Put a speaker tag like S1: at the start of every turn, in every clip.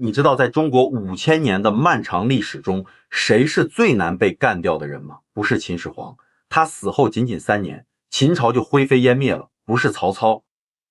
S1: 你知道在中国5000年的漫长历史中，谁是最难被干掉的人吗？不是秦始皇，他死后仅仅3年，秦朝就灰飞烟灭了。不是曹操，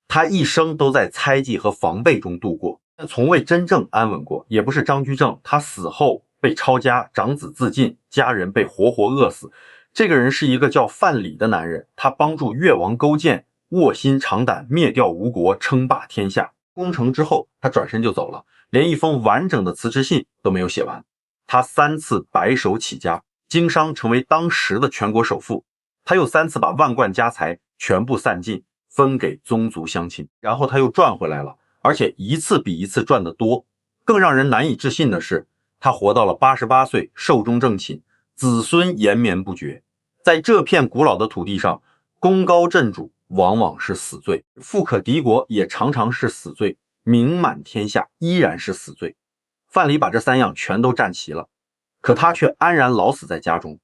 S1: 他一生都在猜忌和防备中度过，但从未真正安稳过。也不是张居正，他死后被抄家，长子自尽，家人被活活饿死。这个人是一个叫范蠡的男人，他帮助越王勾践卧薪尝胆，灭掉吴国，称霸天下。攻城之后，他转身就走了，连一封完整的辞职信都没有写完。他3次白手起家，经商成为当时的全国首富。他又3次把万贯家财全部散尽，分给宗族乡亲，然后他又赚回来了，而且一次比一次赚得多。更让人难以置信的是，他活到了88岁，寿终正寝，子孙延绵不绝。在这片古老的土地上，功高震主往往是死罪，富可敌国也常常是死罪，名满天下依然是死罪。范蠡把这3样全都占齐了，可他却安然老死在家中。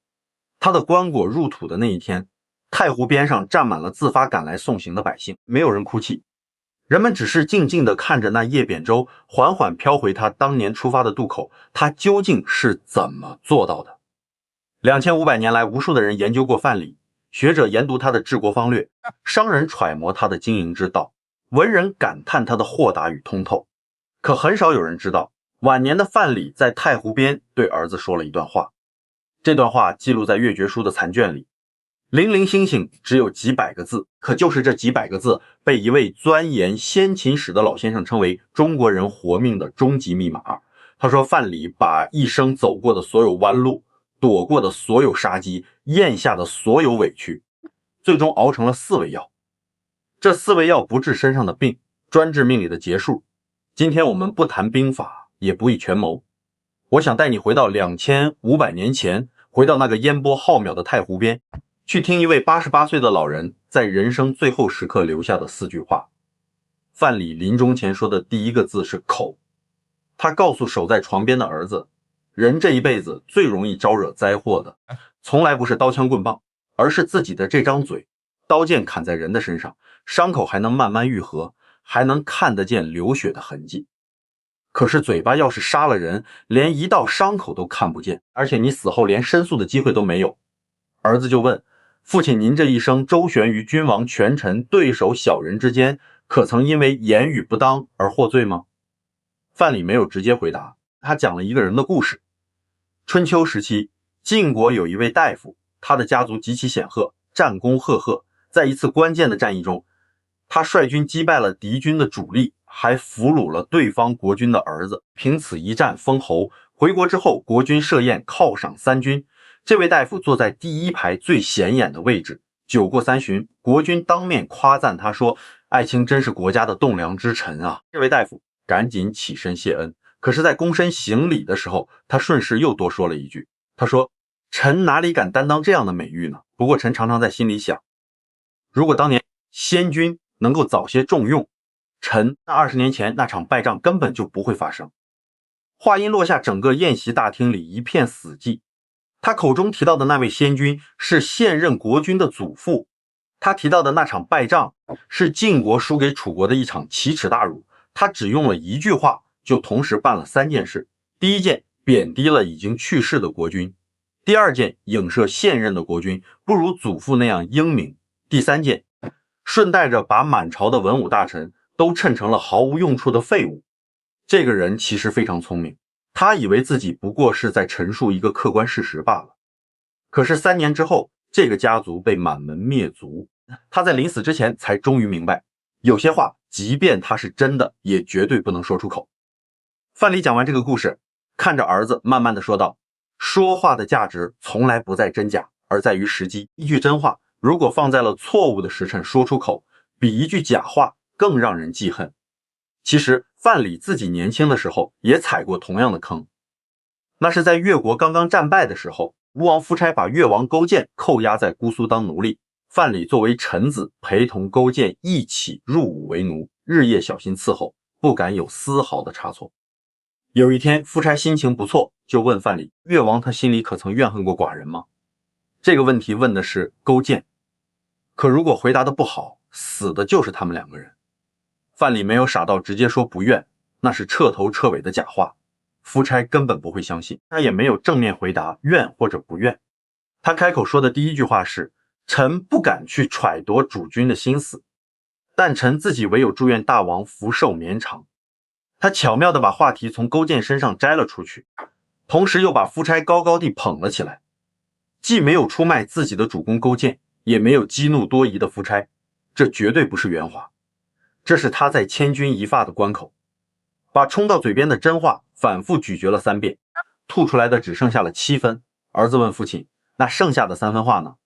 S1: 他的棺椁入土的那一天，太湖边上站满了自发赶来送行的百姓，没有人哭泣，人们只是静静地看着那叶扁舟缓缓飘回他当年出发的渡口，他究竟是怎么做到的？2500年来，无数的人研究过范蠡，学者研读他的治国方略，商人揣摩他的经营之道，文人感叹他的豁达与通透。可很少有人知道，晚年的范蠡在太湖边对儿子说了一段话。这段话记录在《越绝书》的残卷里，零零星星只有几百个字，可就是这几百个字，被一位钻研先秦史的老先生称为中国人活命的终极密码。他说，范蠡把一生走过的所有弯路，躲过的所有杀机，咽下的所有委屈，最终熬成了4味药。这4味药不治身上的病，专治命里的劫数。今天我们不谈兵法，也不议权谋，我想带你回到2500年前，回到那个烟波浩渺的太湖边，去听一位88岁的老人在人生最后时刻留下的4句话。范蠡临终前说的第一个字是口。他告诉守在床边的儿子，人这一辈子最容易招惹灾祸的，从来不是刀枪棍棒，而是自己的这张嘴。刀剑砍在人的身上，伤口还能慢慢愈合，还能看得见流血的痕迹。可是嘴巴要是杀了人，连一道伤口都看不见，而且你死后连申诉的机会都没有。儿子就问，父亲您这一生周旋于君王权臣对手小人之间，可曾因为言语不当而获罪吗？范蠡没有直接回答，他讲了一个人的故事。春秋时期，晋国有一位大夫，他的家族极其显赫，战功赫赫。在一次关键的战役中，他率军击败了敌军的主力，还俘虏了对方国君的儿子，凭此一战封侯。回国之后，国君设宴犒赏3军，这位大夫坐在第1排最显眼的位置。酒过3巡，国君当面夸赞他说，爱卿真是国家的栋梁之臣啊。这位大夫赶紧起身谢恩，可是在躬身行礼的时候，他顺势又多说了一句，他说，臣哪里敢担当这样的美誉呢？不过臣常常在心里想，如果当年先君能够早些重用，臣那20年前那场败仗根本就不会发生。话音落下，整个宴席大厅里一片死寂。他口中提到的那位先君是现任国君的祖父，他提到的那场败仗是晋国输给楚国的一场奇耻大辱。他只用了1句话就同时办了3件事。第一件，贬低了已经去世的国君；第二件，影射现任的国君不如祖父那样英明；第三件，顺带着把满朝的文武大臣都称成了毫无用处的废物。这个人其实非常聪明，他以为自己不过是在陈述一个客观事实罢了。可是3年之后，这个家族被满门灭族。他在临死之前才终于明白，有些话即便他是真的，也绝对不能说出口。范蠡讲完这个故事，看着儿子慢慢的说道，说话的价值从来不在真假，而在于时机。一句真话如果放在了错误的时辰说出口，比一句假话更让人记恨。其实范蠡自己年轻的时候也踩过同样的坑。那是在越国刚刚战败的时候，吴王夫差把越王勾践扣押在姑苏当奴隶，范蠡作为臣子陪同勾践一起入伍为奴，日夜小心伺候，不敢有丝毫的差错。有一天夫差心情不错，就问范蠡，越王他心里可曾怨恨过寡人吗？这个问题问的是勾践，可如果回答的不好，死的就是他们2个人。范蠡没有傻到直接说不怨，那是彻头彻尾的假话。夫差根本不会相信，他也没有正面回答愿或者不愿。他开口说的第一句话是：臣不敢去揣度主君的心思，但臣自己唯有祝愿大王福寿绵长。他巧妙地把话题从勾践身上摘了出去，同时又把夫差高高地捧了起来，既没有出卖自己的主公勾践，也没有激怒多疑的夫差，这绝对不是圆滑，这是他在千钧一发的关口，把冲到嘴边的真话反复咀嚼了3遍，吐出来的只剩下了7分。儿子问父亲：那剩下的3分话呢？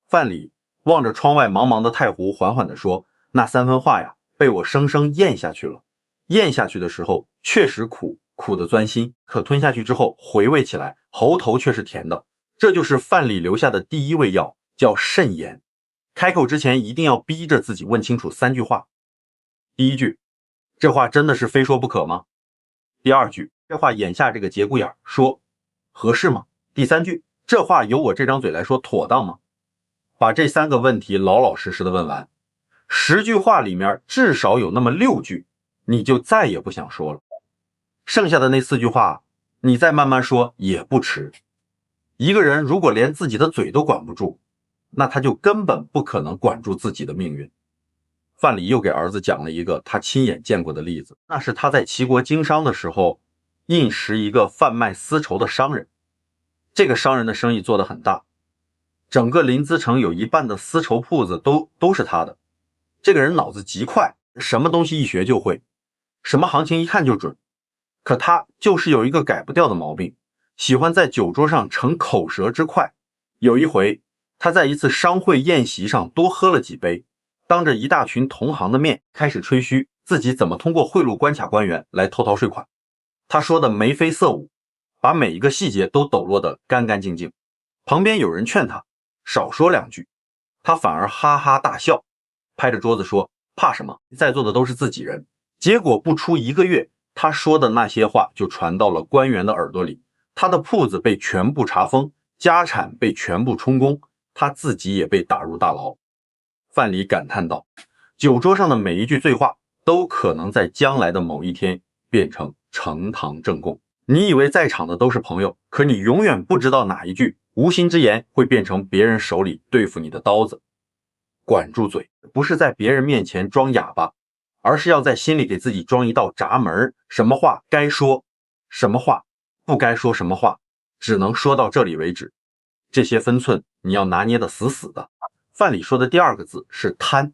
S1: 范蠡望着窗外茫茫的太湖，缓缓地说：那3分话呀，被我生生咽下去了。咽下去的时候确实苦，苦得钻心，可吞下去之后回味起来，喉头却是甜的。这就是范蠡留下的第一味药，叫慎言。开口之前一定要逼着自己问清楚3句话。第一句，这话真的是非说不可吗？第二句，这话眼下这个节骨眼说合适吗？第3句，这话由我这张嘴来说妥当吗？把这3个问题老老实实的问完，10句话里面至少有那么6句你就再也不想说了，剩下的那4句话你再慢慢说也不迟。一个人如果连自己的嘴都管不住，那他就根本不可能管住自己的命运。范蠡又给儿子讲了一个他亲眼见过的例子，那是他在齐国经商的时候应识一个贩卖丝绸的商人。这个商人的生意做得很大，整个临淄城有一半的丝绸铺子都是他的。这个人脑子极快，什么东西一学就会，什么行情一看就准。可他就是有一个改不掉的毛病，喜欢在酒桌上逞口舌之快。有一回，他在一次商会宴席上多喝了几杯，当着一大群同行的面开始吹嘘自己怎么通过贿赂关卡官员来偷逃税款。他说的眉飞色舞，把每一个细节都抖落得干干净净。旁边有人劝他少说2句，他反而哈哈大笑，拍着桌子说：怕什么，在座的都是自己人。结果不出1个月，他说的那些话就传到了官员的耳朵里，他的铺子被全部查封，家产被全部充公，他自己也被打入大牢。范蠡感叹道：酒桌上的每一句醉话都可能在将来的某一天变成呈堂证供。你以为在场的都是朋友，可你永远不知道哪一句无心之言会变成别人手里对付你的刀子。管住嘴，不是在别人面前装哑巴，而是要在心里给自己装一道闸门，什么话该说，什么话不该说，什么话只能说到这里为止。这些分寸你要拿捏得死死的。范蠡说的第2个字是贪，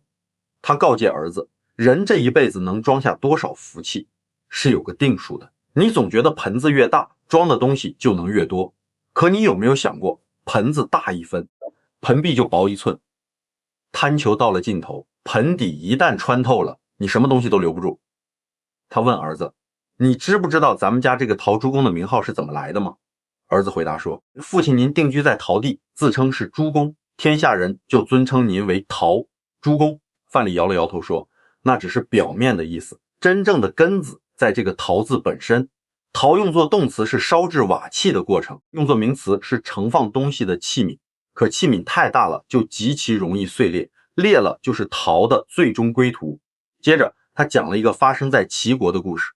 S1: 他告诫儿子，人这一辈子能装下多少福气是有个定数的。你总觉得盆子越大，装的东西就能越多，可你有没有想过，盆子大1分，盆壁就薄1寸。贪求到了尽头，盆底一旦穿透了，你什么东西都留不住。他问儿子：你知不知道咱们家这个陶朱公的名号是怎么来的吗？儿子回答说：父亲您定居在陶地，自称是朱公，天下人就尊称您为陶朱公。范蠡摇了摇头说：那只是表面的意思，真正的根子在这个陶字本身。陶用作动词是烧制瓦器的过程，用作名词是盛放东西的器皿。可器皿太大了，就极其容易碎裂，裂了就是陶的最终归途。接着他讲了一个发生在齐国的故事。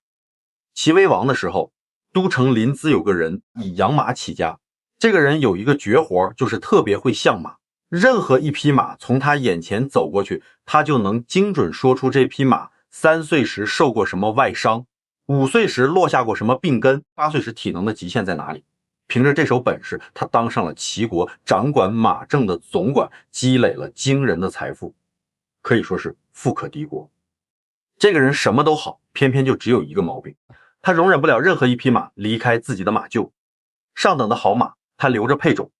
S1: 齐威王的时候，都城临淄有个人以养马起家，这个人有一个绝活，就是特别会相马。任何一匹马从他眼前走过去，他就能精准说出这匹马3岁时受过什么外伤，5岁时落下过什么病根，8岁时体能的极限在哪里。凭着这手本事，他当上了齐国掌管马政的总管，积累了惊人的财富，可以说是富可敌国。这个人什么都好，偏偏就只有一个毛病，他容忍不了任何一匹马离开自己的马厩。上等的好马他留着配种，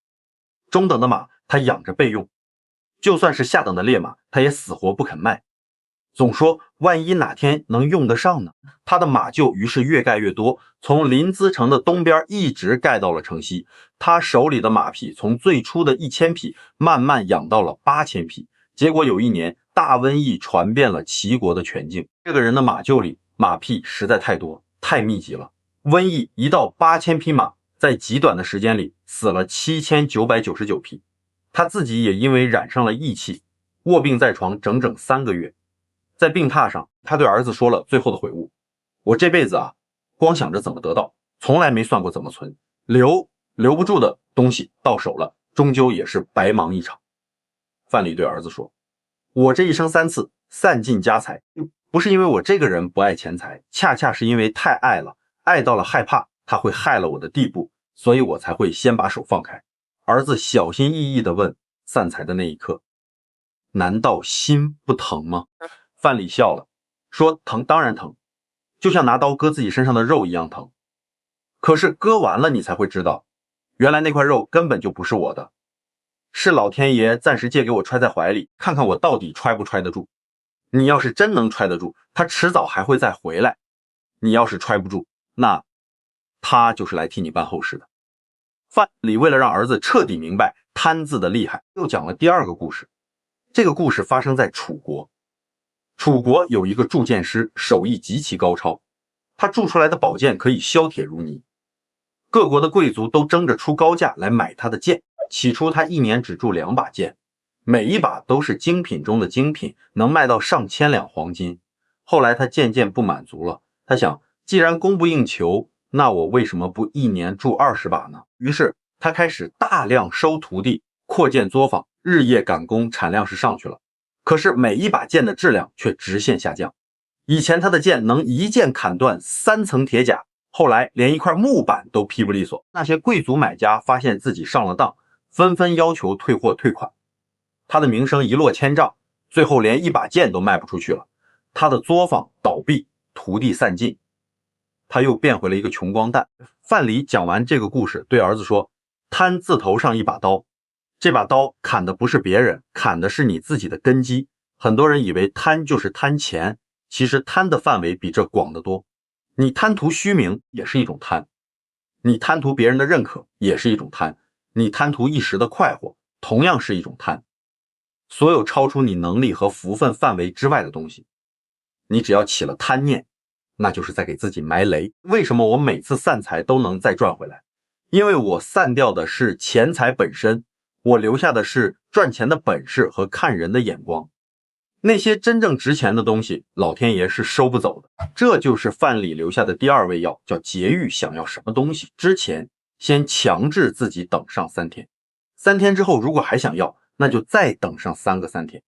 S1: 中等的马他养着备用，就算是下等的劣马他也死活不肯卖。总说万一哪天能用得上呢？他的马厩于是越盖越多，从临淄城的东边一直盖到了城西。他手里的马匹从最初的1000匹慢慢养到了8000匹。结果有一年大瘟疫传遍了齐国的全境，这个人的马厩里马匹实在太多太密集了，瘟疫一到8000匹马，在极短的时间里死了7999匹。他自己也因为染上了疫气，卧病在床整整3个月。在病榻上，他对儿子说了最后的悔悟：我这辈子啊，光想着怎么得到，从来没算过怎么存，留不住的东西到手了，终究也是白忙一场。范蠡对儿子说，我这一生3次散尽家财，不是因为我这个人不爱钱财，恰恰是因为太爱了，爱到了害怕他会害了我的地步，所以我才会先把手放开。儿子小心翼翼地问，散财的那一刻，难道心不疼吗？范蠡笑了，说疼当然疼，就像拿刀割自己身上的肉一样疼。可是割完了你才会知道，原来那块肉根本就不是我的，是老天爷暂时借给我揣在怀里，看看我到底揣不揣得住。你要是真能揣得住，他迟早还会再回来。你要是揣不住，那他就是来替你办后事的。范蠡为了让儿子彻底明白贪字的厉害，又讲了第二个故事。这个故事发生在楚国。楚国有一个铸剑师，手艺极其高超，他铸出来的宝剑可以削铁如泥，各国的贵族都争着出高价来买他的剑。起初他一年只铸2把剑，每一把都是精品中的精品，能卖到上千两黄金。后来他渐渐不满足了，他想，既然供不应求，那我为什么不一年铸20把呢？于是他开始大量收徒弟，扩建作坊，日夜赶工，产量是上去了。可是每一把剑的质量却直线下降。以前他的剑能一剑砍断3层铁甲，后来连一块木板都劈不利索。那些贵族买家发现自己上了当，纷纷要求退货退款。他的名声一落千丈，最后连一把剑都卖不出去了。他的作坊倒闭，徒弟散尽，他又变回了一个穷光蛋。范蠡讲完这个故事，对儿子说，贪字头上一把刀，这把刀砍的不是别人，砍的是你自己的根基。很多人以为贪就是贪钱，其实贪的范围比这广得多。你贪图虚名也是一种贪，你贪图别人的认可也是一种贪，你贪图一时的快活同样是一种贪。所有超出你能力和福分范围之外的东西，你只要起了贪念，那就是在给自己埋雷。为什么我每次散财都能再赚回来？因为我散掉的是钱财本身，我留下的是赚钱的本事和看人的眼光。那些真正值钱的东西，老天爷是收不走的。这就是范蠡留下的第2味药，叫节欲。想要什么东西之前，先强制自己等上3天，3天之后如果还想要，那就再等上3天。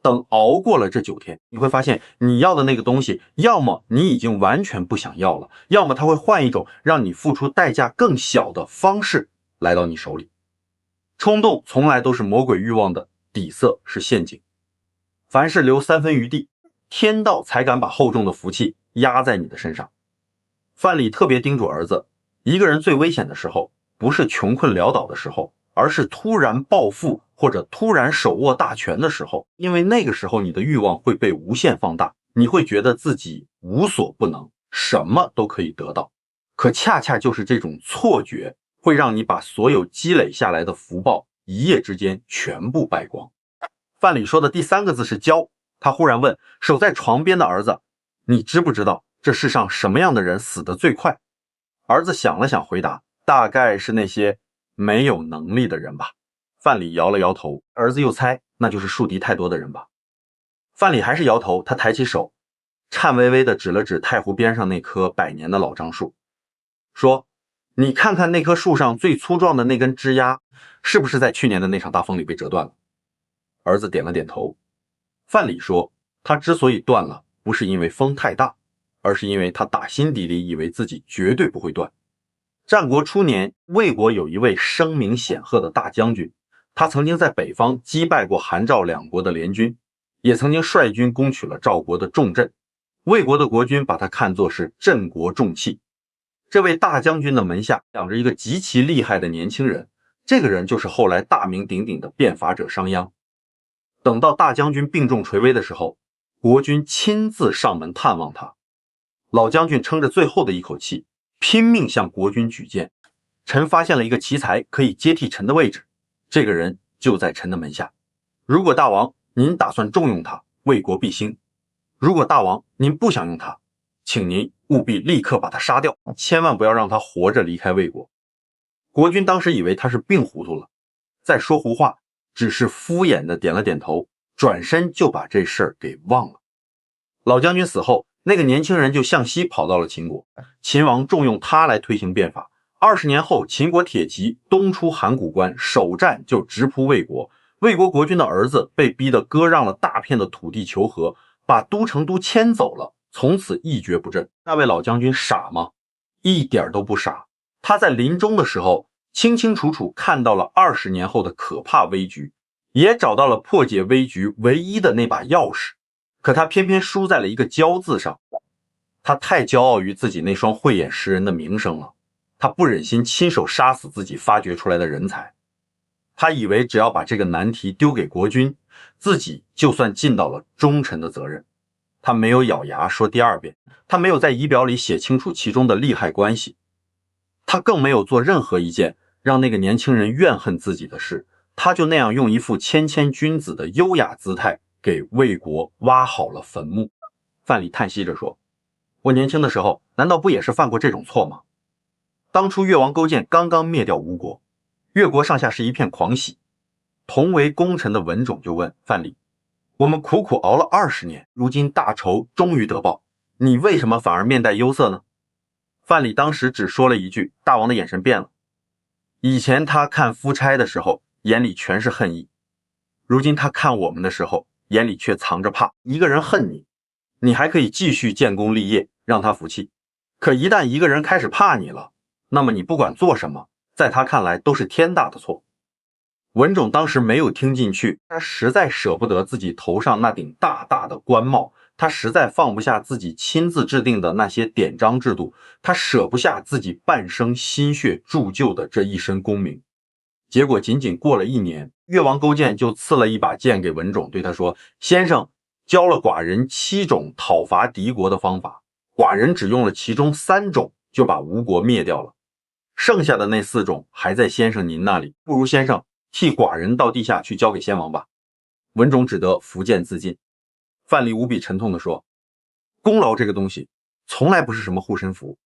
S1: 等熬过了这9天，你会发现你要的那个东西，要么你已经完全不想要了，要么它会换一种让你付出代价更小的方式来到你手里。冲动从来都是魔鬼欲望的底色，是陷阱。凡事留3分余地，天道才敢把厚重的福气压在你的身上。范蠡特别叮嘱儿子，一个人最危险的时候，不是穷困潦倒的时候，而是突然暴富或者突然手握大权的时候。因为那个时候你的欲望会被无限放大，你会觉得自己无所不能，什么都可以得到。可恰恰就是这种错觉，会让你把所有积累下来的福报一夜之间全部败光。范蠡说的第3个字是骄。他忽然问守在床边的儿子，你知不知道这世上什么样的人死得最快？儿子想了想回答，大概是那些没有能力的人吧。范蠡摇了摇头，儿子又猜，那就是树敌太多的人吧。范蠡还是摇头，他抬起手，颤巍巍地指了指太湖边上那棵100年的老樟树，说，你看看那棵树上最粗壮的那根枝丫，是不是在去年的那场大风里被折断了？儿子点了点头。范蠡说，他之所以断了，不是因为风太大，而是因为他打心底里以为自己绝对不会断。战国初年，魏国有一位声名显赫的大将军，他曾经在北方击败过韩赵2国的联军，也曾经率军攻取了赵国的重镇。魏国的国君把他看作是镇国重器。这位大将军的门下养着一个极其厉害的年轻人，这个人就是后来大名鼎鼎的变法者商鞅。等到大将军病重垂危的时候，国君亲自上门探望他。老将军撑着最后的一口气，拼命向国君举荐，臣发现了一个奇才，可以接替臣的位置，这个人就在臣的门下。如果大王您打算重用他，魏国必兴；如果大王您不想用他，请您务必立刻把他杀掉，千万不要让他活着离开魏国。国君当时以为他是病糊涂了，在说胡话，只是敷衍的点了点头，转身就把这事儿给忘了。老将军死后，那个年轻人就向西跑到了秦国，秦王重用他来推行变法。20年后，秦国铁骑东出函谷关，首战就直扑魏国。魏国国君的儿子被逼得割让了大片的土地求和，把都城都迁走了，从此一蹶不振。那位老将军傻吗？一点都不傻。他在临终的时候清清楚楚看到了20年后的可怕危局，也找到了破解危局唯一的那把钥匙。可他偏偏输在了一个骄字上。他太骄傲于自己那双慧眼识人的名声了，他不忍心亲手杀死自己发掘出来的人才。他以为只要把这个难题丢给国君，自己就算尽到了忠臣的责任。他没有咬牙说第二遍，他没有在仪表里写清楚其中的利害关系，他更没有做任何一件让那个年轻人怨恨自己的事。他就那样用一副谦谦君子的优雅姿态给魏国挖好了坟墓。范蠡叹息着说，我年轻的时候难道不也是犯过这种错吗？当初越王勾践刚刚灭掉吴国，越国上下是一片狂喜。同为功臣的文种就问范蠡，我们苦苦熬了20年，如今大仇终于得报，你为什么反而面带忧色呢？范蠡当时只说了一句，大王的眼神变了。以前他看夫差的时候眼里全是恨意，如今他看我们的时候眼里却藏着怕。一个人恨你，你还可以继续建功立业，让他服气。可一旦一个人开始怕你了，那么你不管做什么，在他看来都是天大的错。文种当时没有听进去，他实在舍不得自己头上那顶大大的官帽，他实在放不下自己亲自制定的那些典章制度，他舍不下自己半生心血铸就的这一身功名。结果仅仅过了1年，越王勾践就赐了一把剑给文种，对他说，先生教了寡人7种讨伐敌国的方法，寡人只用了其中3种就把吴国灭掉了，剩下的那4种还在先生您那里，不如先生替寡人到地下去交给先王吧。文种只得伏剑自尽。范蠡无比沉痛地说，功劳这个东西从来不是什么护身符，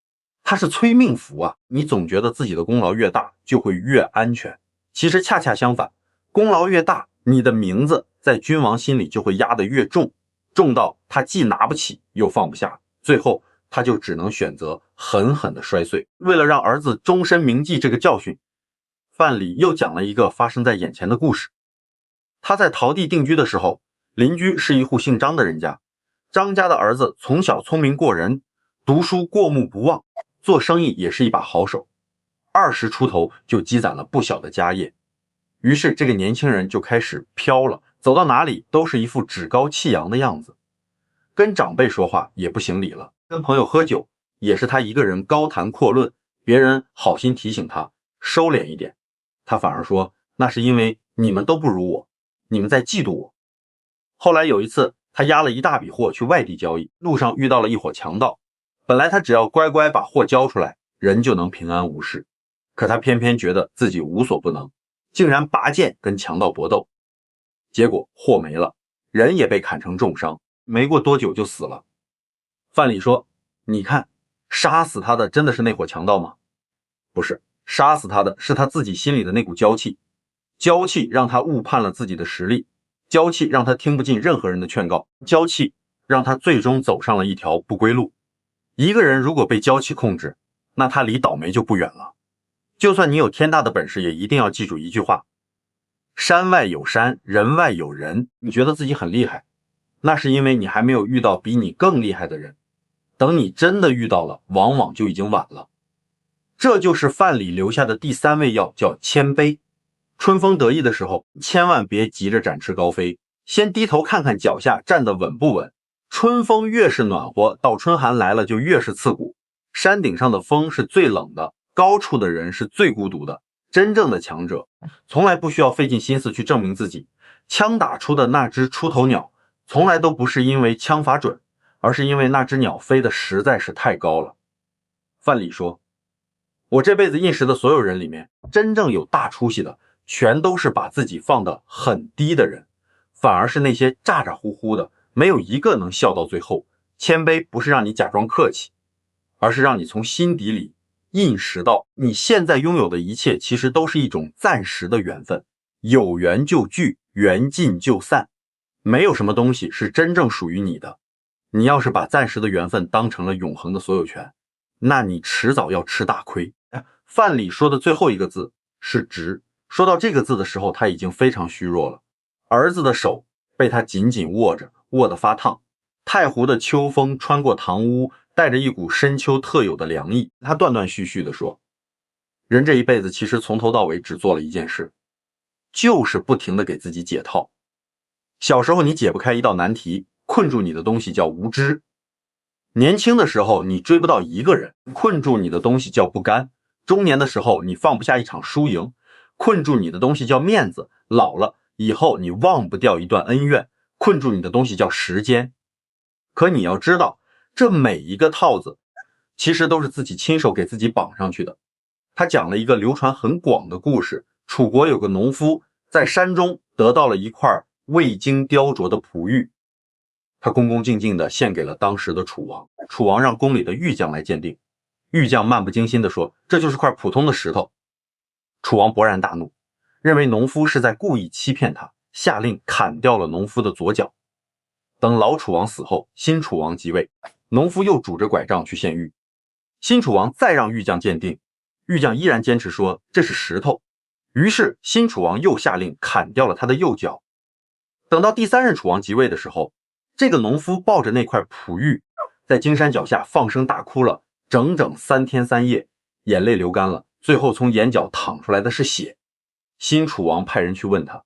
S1: 它是催命符啊！你总觉得自己的功劳越大就会越安全，其实恰恰相反，功劳越大，你的名字在君王心里就会压得越重，重到他既拿不起又放不下，最后他就只能选择狠狠地摔碎。为了让儿子终身铭记这个教训，范蠡又讲了一个发生在眼前的故事。他在陶地定居的时候，邻居是一户姓张的人家，张家的儿子从小聪明过人，读书过目不忘，做生意也是一把好手，20出头就积攒了不小的家业。于是这个年轻人就开始飘了，走到哪里都是一副趾高气扬的样子，跟长辈说话也不行礼了，跟朋友喝酒也是他一个人高谈阔论，别人好心提醒他收敛一点，他反而说那是因为你们都不如我，你们在嫉妒我。后来有一次他押了一大笔货去外地交易，路上遇到了一伙强盗，本来他只要乖乖把货交出来，人就能平安无事，可他偏偏觉得自己无所不能，竟然拔剑跟强盗搏斗，结果货没了，人也被砍成重伤，没过多久就死了。范蠡说，你看，杀死他的真的是那伙强盗吗？不是，杀死他的是他自己心里的那股娇气，娇气让他误判了自己的实力，娇气让他听不进任何人的劝告，娇气让他最终走上了一条不归路。一个人如果被娇气控制，那他离倒霉就不远了。就算你有天大的本事，也一定要记住一句话，山外有山，人外有人。你觉得自己很厉害，那是因为你还没有遇到比你更厉害的人，等你真的遇到了，往往就已经晚了。这就是范蠡留下的第3味药，叫谦卑。春风得意的时候，千万别急着展翅高飞，先低头看看脚下站得稳不稳。春风越是暖和，到春寒来了就越是刺骨。山顶上的风是最冷的，高处的人是最孤独的。真正的强者从来不需要费尽心思去证明自己，枪打出的那只出头鸟从来都不是因为枪法准，而是因为那只鸟飞得实在是太高了。范蠡说，我这辈子认识的所有人里面，真正有大出息的全都是把自己放得很低的人，反而是那些咋咋呼呼的，没有一个能笑到最后。谦卑不是让你假装客气，而是让你从心底里印识到你现在拥有的一切其实都是一种暂时的缘分，有缘就聚，缘尽就散，没有什么东西是真正属于你的。你要是把暂时的缘分当成了永恒的所有权，那你迟早要吃大亏。范蠡说的最后一个字是直，说到这个字的时候，他已经非常虚弱了，儿子的手被他紧紧握着，握得发烫。太湖的秋风穿过堂屋，带着一股深秋特有的凉意。他断断续续地说，人这一辈子其实从头到尾只做了一件事，就是不停地给自己解套。小时候你解不开一道难题，困住你的东西叫无知；年轻的时候你追不到一个人，困住你的东西叫不甘；中年的时候你放不下一场输赢，困住你的东西叫面子；老了以后你忘不掉一段恩怨，困住你的东西叫时间。可你要知道，这每一个套子其实都是自己亲手给自己绑上去的。他讲了一个流传很广的故事，楚国有个农夫在山中得到了一块未经雕琢的璞玉，他恭恭敬敬地献给了当时的楚王。楚王让宫里的玉匠来鉴定，玉匠漫不经心地说，这就是块普通的石头。楚王勃然大怒，认为农夫是在故意欺骗他，下令砍掉了农夫的左脚。等老楚王死后，新楚王即位，农夫又拄着拐杖去献玉。新楚王再让玉匠鉴定，玉匠依然坚持说这是石头，于是新楚王又下令砍掉了他的右脚。等到第三任楚王即位的时候，这个农夫抱着那块璞玉，在金山脚下放声大哭了整整3天3夜，眼泪流干了，最后从眼角淌出来的是血。新楚王派人去问他，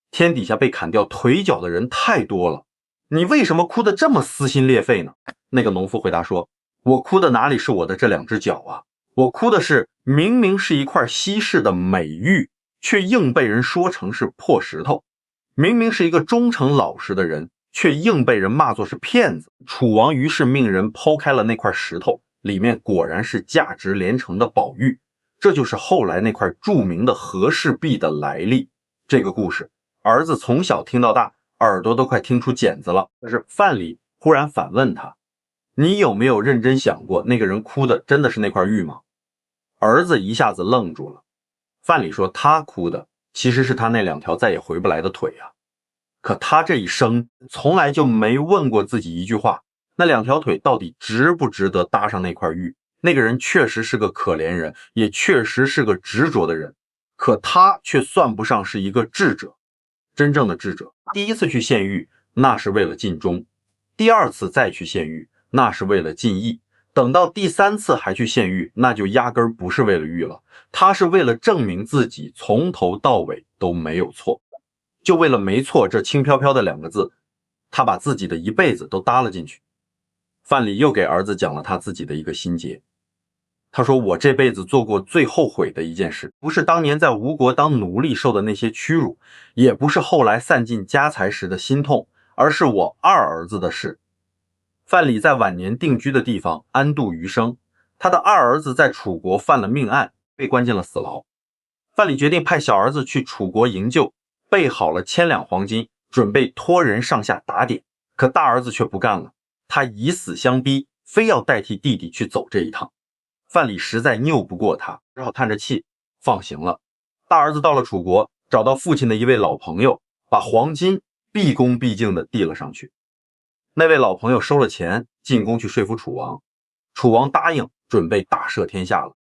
S1: 天底下被砍掉腿脚的人太多了，你为什么哭得这么撕心裂肺呢？那个农夫回答说，我哭的哪里是我的这2只脚啊，我哭的是明明是一块稀世的美玉，却硬被人说成是破石头；明明是一个忠诚老实的人，却硬被人骂作是骗子。楚王于是命人剖开了那块石头，里面果然是价值连城的宝玉，这就是后来那块著名的和氏璧的来历。这个故事儿子从小听到大，耳朵都快听出茧子了。但是范蠡忽然反问他，你有没有认真想过那个人哭的真的是那块玉吗？儿子一下子愣住了。范蠡说，他哭的其实是他那2条再也回不来的腿啊。可他这一生从来就没问过自己一句话，那2条腿到底值不值得搭上那块玉？那个人确实是个可怜人，也确实是个执着的人，可他却算不上是一个智者。真正的智者，第一次去献玉，那是为了尽忠；第2次再去献玉，那是为了尽义；等到第3次还去献玉，那就压根不是为了玉了，他是为了证明自己从头到尾都没有错。就为了没错这轻飘飘的2个字，他把自己的一辈子都搭了进去。范蠡又给儿子讲了他自己的一个心结，他说，我这辈子做过最后悔的一件事，不是当年在吴国当奴隶受的那些屈辱，也不是后来散尽家财时的心痛，而是我2儿子的事。范蠡在晚年定居的地方安度余生，他的2儿子在楚国犯了命案，被关进了死牢。范蠡决定派小儿子去楚国营救，备好了1000两黄金，准备托人上下打点。可大儿子却不干了，他以死相逼，非要代替弟弟去走这一趟。范蠡实在拗不过他，只好叹着气放行了。大儿子到了楚国，找到父亲的一位老朋友，把黄金毕恭毕敬地递了上去。那位老朋友收了钱，进宫去说服楚王。楚王答应准备大赦天下了。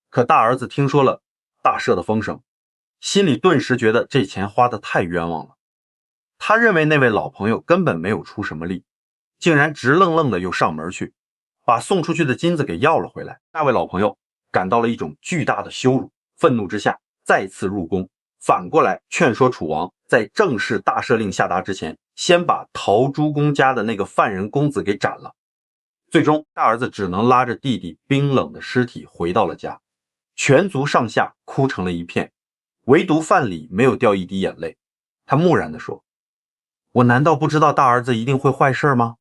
S1: 可大儿子听说了大赦的风声，心里顿时觉得这钱花得太冤枉了。他认为那位老朋友根本没有出什么力，竟然直愣愣的又上门去，把送出去的金子给要了回来。那位老朋友感到了一种巨大的羞辱，愤怒之下再次入宫，反过来劝说楚王在正式大赦令下达之前，先把陶朱公家的那个犯人公子给斩了。最终大儿子只能拉着弟弟冰冷的尸体回到了家，全族上下哭成了一片，唯独范蠡没有掉一滴眼泪。他木然地说，我难道不知道大儿子一定会坏事吗？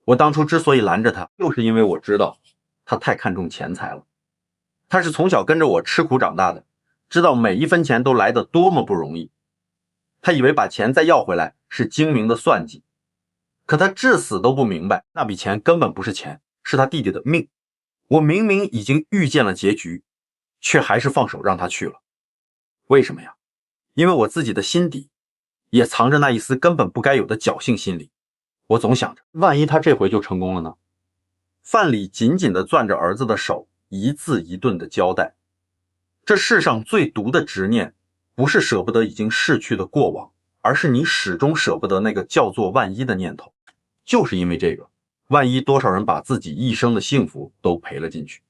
S1: 我当初之所以拦着他，就是因为我知道他太看重钱财了。他是从小跟着我吃苦长大的，知道每一分钱都来得多么不容易。他以为把钱再要回来是精明的算计，可他至死都不明白，那笔钱根本不是钱，是他弟弟的命。我明明已经预见了结局，却还是放手让他去了。为什么呀？因为我自己的心底也藏着那一丝根本不该有的侥幸心理。我总想着，万一他这回就成功了呢？范蠡紧紧地攥着儿子的手，一字一顿地交代：这世上最毒的执念，不是舍不得已经逝去的过往，而是你始终舍不得那个叫做万一的念头。就是因为这个，万一多少人把自己一生的幸福都赔了进去。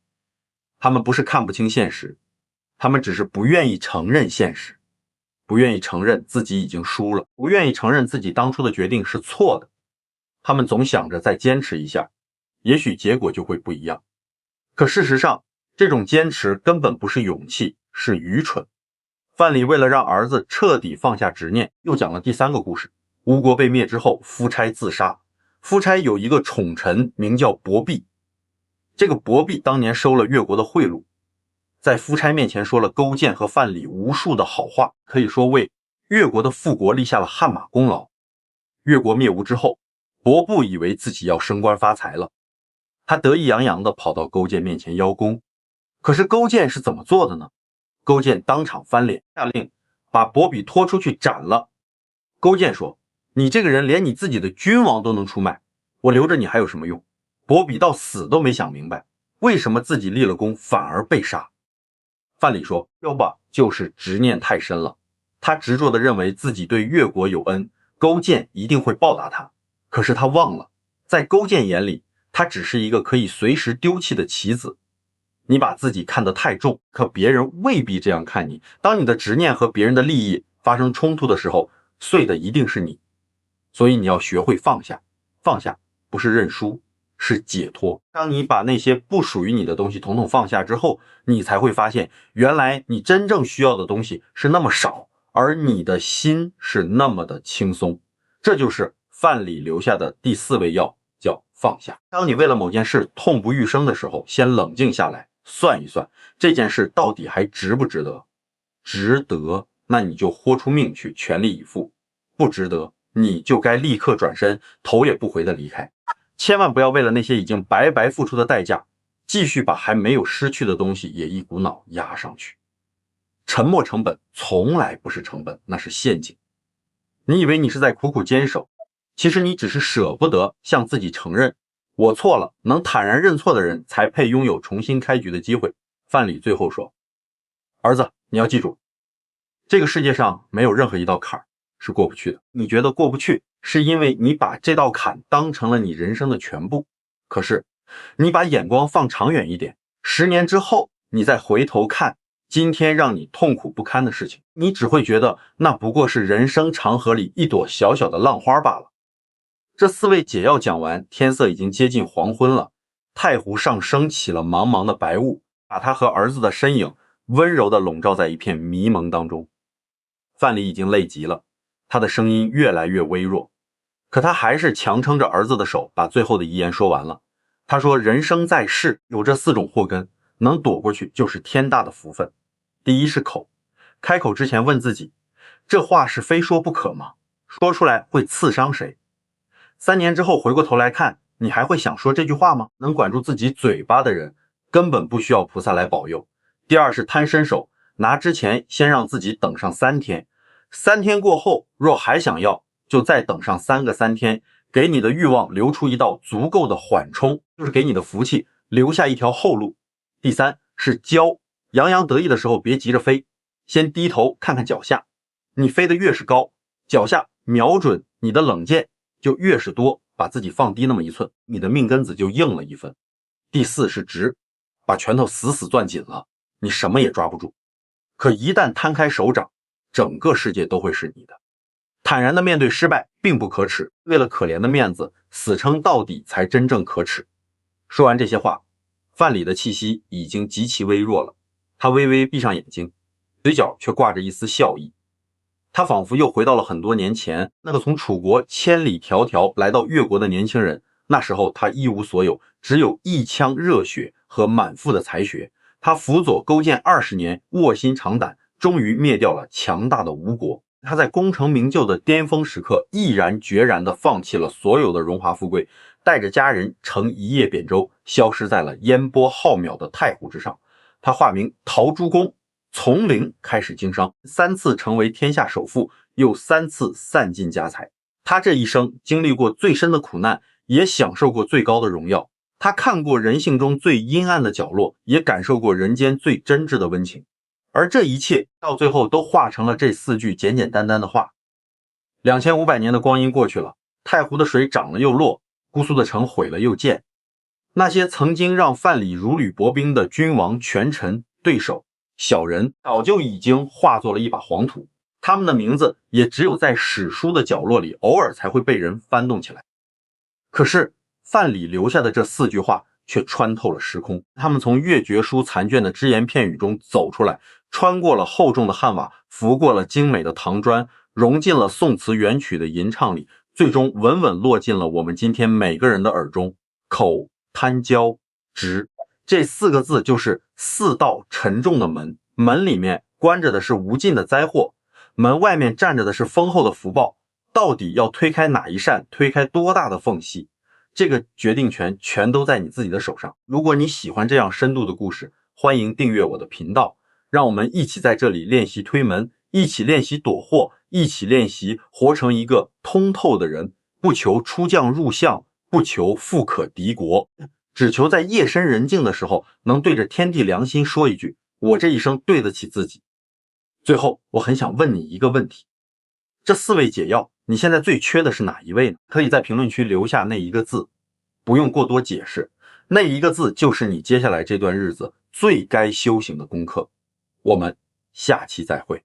S1: 他们不是看不清现实，他们只是不愿意承认现实，不愿意承认自己已经输了，不愿意承认自己当初的决定是错的。他们总想着再坚持一下，也许结果就会不一样。可事实上，这种坚持根本不是勇气，是愚蠢。范蠡为了让儿子彻底放下执念，又讲了第3个故事。吴国被灭之后，夫差自杀。夫差有一个宠臣名叫伯璧，这个伯璧当年收了越国的贿赂，在夫差面前说了勾践和范蠡无数的好话，可以说为越国的复国立下了汗马功劳。越国灭吴之后，伯不以为自己要升官发财了，他得意洋洋地跑到勾践面前邀功。可是勾践是怎么做的呢？勾践当场翻脸，下令把伯璧拖出去斩了。勾践说，你这个人连你自己的君王都能出卖，我留着你还有什么用？伯璧到死都没想明白，为什么自己立了功反而被杀。范蠡说，要不就是执念太深了，他执着地认为自己对越国有恩，勾践一定会报答他。可是他忘了，在勾践眼里，他只是一个可以随时丢弃的棋子。你把自己看得太重，可别人未必这样看你。当你的执念和别人的利益发生冲突的时候，碎的一定是你。所以你要学会放下，放下不是认输，是解脱。当你把那些不属于你的东西统统放下之后，你才会发现，原来你真正需要的东西是那么少，而你的心是那么的轻松。这就是范蠡留下的第4味药，叫放下。当你为了某件事痛不欲生的时候，先冷静下来，算一算这件事到底还值不值得。值得，那你就豁出命去，全力以赴；不值得，你就该立刻转身，头也不回地离开。千万不要为了那些已经白白付出的代价，继续把还没有失去的东西也一股脑压上去。沉没成本从来不是成本，那是陷阱。你以为你是在苦苦坚守，其实你只是舍不得向自己承认，我错了。能坦然认错的人才配拥有重新开局的机会。范蠡最后说，儿子，你要记住，这个世界上没有任何一道坎是过不去的。你觉得过不去，是因为你把这道坎当成了你人生的全部。可是你把眼光放长远一点，10年之后你再回头看今天让你痛苦不堪的事情，你只会觉得那不过是人生长河里一朵小小的浪花罢了。这4味解药讲完，天色已经接近黄昏了，太湖上升起了茫茫的白雾，把他和儿子的身影温柔地笼罩在一片迷蒙当中。范蠡已经累极了，他的声音越来越微弱，可他还是强撑着儿子的手，把最后的遗言说完了。他说，人生在世有这4种祸根，能躲过去就是天大的福分。第一是口，开口之前问自己，这话是非说不可吗？说出来会刺伤谁？3年之后回过头来看，你还会想说这句话吗？能管住自己嘴巴的人，根本不需要菩萨来保佑。第二是摊伸手，拿之前先让自己等上3天，3天过后若还想要，就再等上3个3天，给你的欲望留出一道足够的缓冲，就是给你的福气留下一条后路。第3是骄，洋洋得意的时候别急着飞，先低头看看脚下，你飞得越是高，脚下瞄准你的冷箭就越是多，把自己放低那么1寸，你的命根子就硬了1分。第4是直，把拳头死死攥紧了，你什么也抓不住。可一旦摊开手掌，整个世界都会是你的。坦然地面对失败并不可耻，为了可怜的面子，死撑到底才真正可耻。说完这些话，范蠡的气息已经极其微弱了，他微微闭上眼睛，嘴角却挂着一丝笑意。他仿佛又回到了很多年前，那个从楚国千里迢迢来到越国的年轻人。那时候他一无所有，只有一腔热血和满腹的才学。他辅佐勾践20年，卧薪尝胆，终于灭掉了强大的吴国。他在功成名就的巅峰时刻，毅然决然地放弃了所有的荣华富贵，带着家人乘一叶扁舟，消失在了烟波浩渺的太湖之上。他化名陶朱公，从零开始经商，3次成为天下首富，又3次散尽家财。他这一生经历过最深的苦难，也享受过最高的荣耀。他看过人性中最阴暗的角落，也感受过人间最真挚的温情。而这一切到最后都化成了这4句简简单单的话。2500年的光阴过去了，太湖的水涨了又落，姑苏的城毁了又建。那些曾经让范蠡如履薄冰的君王、权臣、对手、小人，早就已经化作了一把黄土。他们的名字也只有在史书的角落里偶尔才会被人翻动起来。可是范蠡留下的这4句话却穿透了时空，他们从越绝书残卷的只言片语中走出来，穿过了厚重的汉瓦，拂过了精美的唐砖，融进了宋词元曲的吟唱里，最终稳稳落进了我们今天每个人的耳中。口、贪骄、直，这4个字就是4道沉重的门，门里面关着的是无尽的灾祸，门外面站着的是丰厚的福报，到底要推开哪一扇，推开多大的缝隙，这个决定权全都在你自己的手上。如果你喜欢这样深度的故事，欢迎订阅我的频道，让我们一起在这里练习推门，一起练习躲祸，一起练习活成一个通透的人，不求出将入相，不求富可敌国，只求在夜深人静的时候能对着天地良心说一句，我这一生对得起自己。最后我很想问你一个问题，这4味解药你现在最缺的是哪一味呢？可以在评论区留下那一个字，不用过多解释，那一个字就是你接下来这段日子最该修行的功课。我们下期再会。